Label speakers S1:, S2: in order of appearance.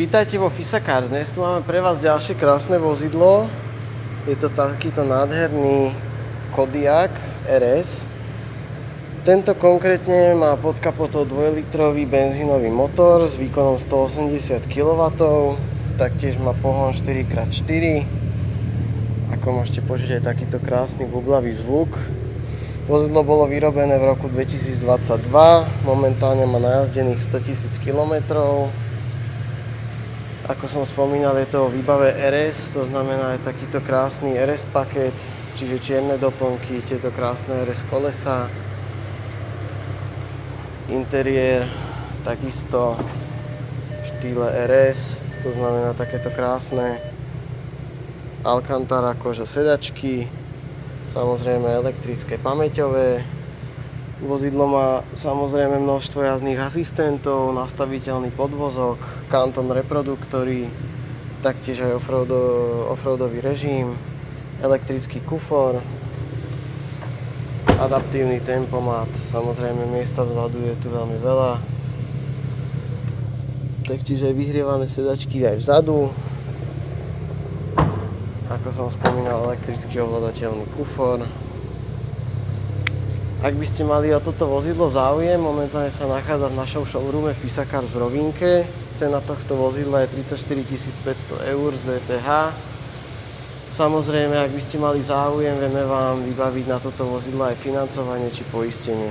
S1: Vítajte vo FISA Cars. Dnes tu máme pre vás ďalšie krásne vozidlo. Je to takýto nádherný Kodiaq RS. Tento konkrétne má pod kapotou 2-litrový benzínový motor s výkonom 180 kW. Taktiež má pohon 4x4. Ako môžete počuť, aj takýto krásny bublavý zvuk. Vozidlo bolo vyrobené v roku 2022. Momentálne má najazdených 100 000 km. Ako som spomínal, je to o výbave RS, to znamená aj takýto krásny RS paket, čiže čierne doplnky, tieto krásne RS kolesa, interiér takisto v štýle RS, to znamená takéto krásne Alcantara koža sedačky, samozrejme elektrické pamäťové. Vozidlo má samozrejme množstvo jazdných asistentov, nastaviteľný podvozok, Canton reproduktory, taktiež aj offroadový režim, elektrický kufor, adaptívny tempomat, samozrejme miesta vzadu je tu veľmi veľa, taktiež aj vyhrievané sedačky aj vzadu, ako som spomínal, elektrický ovládateľný kufor. Ak by ste mali o toto vozidlo záujem, momentálne sa nachádza v našom showroome FISA Cars v Rovinke. Cena tohto vozidla je 34 500 eur z DPH. Samozrejme, ak by ste mali záujem, vieme vám vybaviť na toto vozidlo aj financovanie či poistenie.